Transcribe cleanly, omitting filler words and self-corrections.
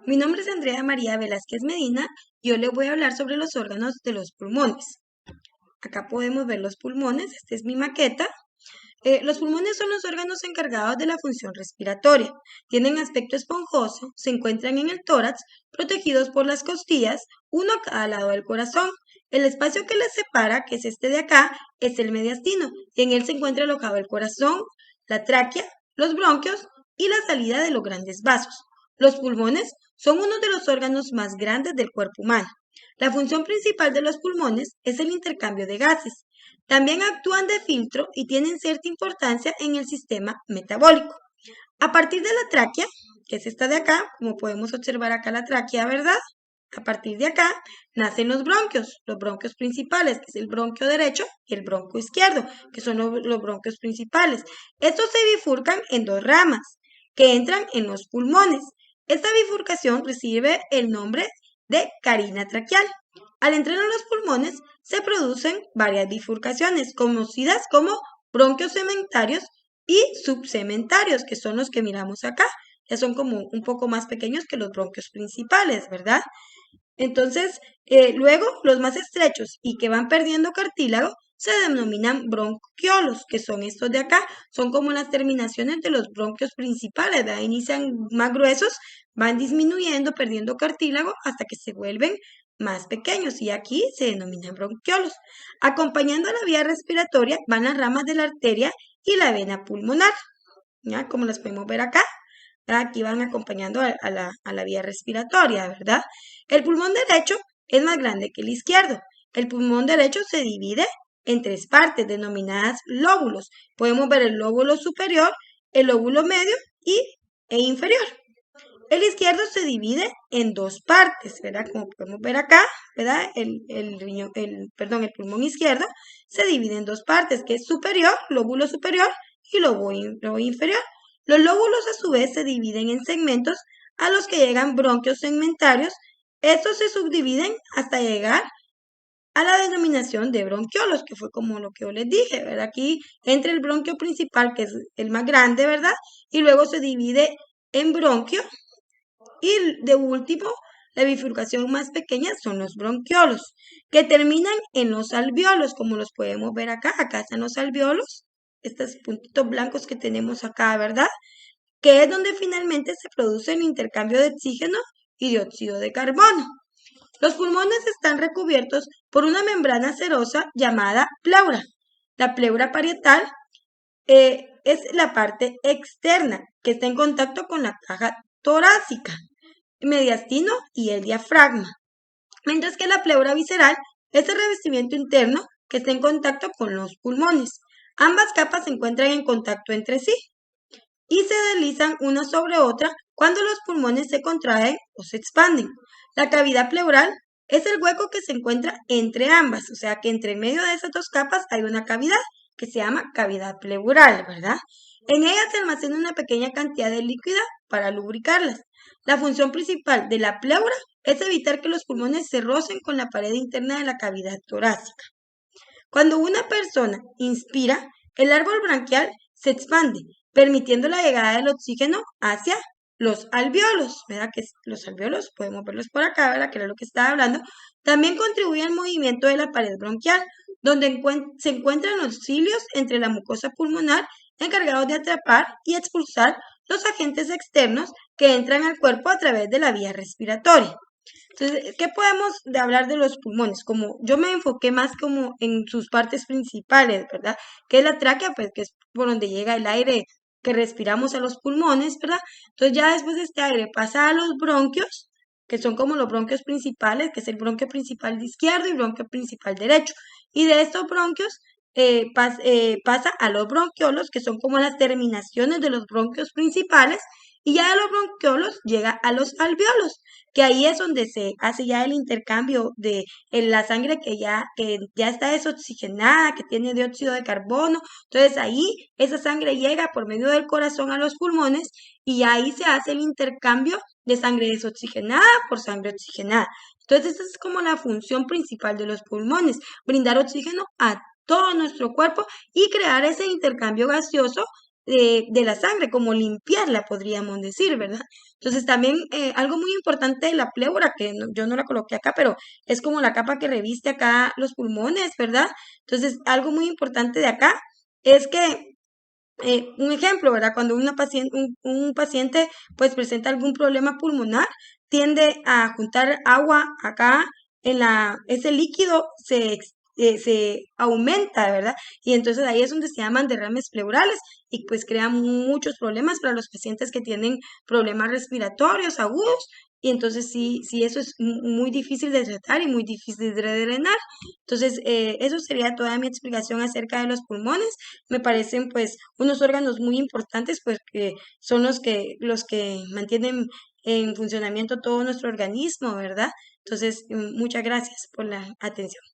Mi nombre es Andrea María Velázquez Medina y yo le voy a hablar sobre los órganos de los pulmones. Acá podemos ver los pulmones, esta es mi maqueta. Los pulmones son los órganos encargados de la función respiratoria. Tienen aspecto esponjoso, se encuentran en el tórax, protegidos por las costillas, uno a cada lado del corazón. El espacio que les separa, que es este de acá, es el mediastino, y en él se encuentra alojado el corazón, la tráquea, los bronquios y la salida de los grandes vasos. Los pulmones son uno de los órganos más grandes del cuerpo humano. La función principal de los pulmones es el intercambio de gases. También actúan de filtro y tienen cierta importancia en el sistema metabólico. A partir de la tráquea, que es esta de acá, como podemos observar acá la tráquea, ¿verdad? A partir de acá nacen los bronquios principales, que es el bronquio derecho y el bronquio izquierdo, que son los bronquios principales. Estos se bifurcan en dos ramas, que entran en los pulmones. Esta bifurcación recibe el nombre de carina traqueal. Al entrar en los pulmones se producen varias bifurcaciones, conocidas como bronquios segmentarios y subsegmentarios, que son los que miramos acá. Ya son como un poco más pequeños que los bronquios principales, ¿verdad? Entonces, luego los más estrechos y que van perdiendo cartílago se denominan bronquiolos, que son estos de acá, son como las terminaciones de los bronquios principales, ¿verdad? Inician más gruesos, van disminuyendo, perdiendo cartílago hasta que se vuelven más pequeños y aquí se denominan bronquiolos. Acompañando a la vía respiratoria van las ramas de la arteria y la vena pulmonar, ¿ya? Como las podemos ver acá. Aquí van acompañando a la vía respiratoria, ¿verdad? El pulmón derecho es más grande que el izquierdo. El pulmón derecho se divide en tres partes denominadas lóbulos. Podemos ver el lóbulo superior, el lóbulo medio e inferior. El izquierdo se divide en dos partes, ¿verdad? Como podemos ver acá, ¿verdad? El pulmón izquierdo se divide en dos partes, que es superior, lóbulo superior y lóbulo inferior. Los lóbulos a su vez se dividen en segmentos a los que llegan bronquios segmentarios. Estos se subdividen hasta llegar a la denominación de bronquiolos, que fue como lo que yo les dije, ¿verdad? Aquí entra el bronquio principal, que es el más grande, ¿verdad? Y luego se divide en bronquio. Y de último, la bifurcación más pequeña son los bronquiolos, que terminan en los alveolos, como los podemos ver acá. Acá están los alveolos, estos puntitos blancos que tenemos acá, ¿verdad? Que es donde finalmente se produce el intercambio de oxígeno y dióxido de carbono. Los pulmones están recubiertos por una membrana serosa llamada pleura. La pleura parietal es la parte externa que está en contacto con la caja torácica, mediastino y el diafragma, mientras que la pleura visceral es el revestimiento interno que está en contacto con los pulmones. Ambas capas se encuentran en contacto entre sí y se deslizan una sobre otra cuando los pulmones se contraen o se expanden. La cavidad pleural es el hueco que se encuentra entre ambas, o sea que entre medio de esas dos capas hay una cavidad que se llama cavidad pleural, ¿verdad? En ella se almacena una pequeña cantidad de líquida para lubricarlas. La función principal de la pleura es evitar que los pulmones se rocen con la pared interna de la cavidad torácica. Cuando una persona inspira, el árbol branquial se expande, permitiendo la llegada del oxígeno hacia los alveolos, ¿verdad? Que los alveolos, podemos verlos por acá, ¿verdad? Que era lo que estaba hablando. También contribuye al movimiento de la pared bronquial, donde se encuentran los cilios entre la mucosa pulmonar encargados de atrapar y expulsar los agentes externos que entran al cuerpo a través de la vía respiratoria. Entonces, ¿qué podemos hablar de los pulmones? Como yo me enfoqué más como en sus partes principales, ¿verdad? Que es la tráquea, pues que es por donde llega el aire que respiramos a los pulmones, ¿verdad? Entonces ya después de este aire pasa a los bronquios, que son como los bronquios principales, que es el bronquio principal de izquierdo y bronquio principal derecho. Y de estos bronquios pasa a los bronquiolos, que son como las terminaciones de los bronquios principales, y ya de los bronquiolos llega a los alveolos, que ahí es donde se hace ya el intercambio de la sangre que ya está desoxigenada, que tiene dióxido de carbono. Entonces ahí esa sangre llega por medio del corazón a los pulmones y ahí se hace el intercambio de sangre desoxigenada por sangre oxigenada. Entonces esa es como la función principal de los pulmones, brindar oxígeno a todo nuestro cuerpo y crear ese intercambio gaseoso de la sangre, como limpiarla, podríamos decir, ¿verdad? Entonces también algo muy importante de la pleura, que yo no la coloqué acá, pero es como la capa que reviste acá los pulmones, ¿verdad? Entonces algo muy importante de acá es que un ejemplo, ¿verdad? Cuando un paciente pues presenta algún problema pulmonar, tiende a juntar agua acá ese líquido se aumenta, ¿verdad? Y entonces ahí es donde se llaman derrames pleurales y pues crean muchos problemas para los pacientes que tienen problemas respiratorios agudos. Y entonces sí, eso es muy difícil de tratar y muy difícil de drenar. Entonces, eso sería toda mi explicación acerca de los pulmones. Me parecen pues unos órganos muy importantes, pues que son los que mantienen en funcionamiento todo nuestro organismo, ¿verdad? Entonces, muchas gracias por la atención.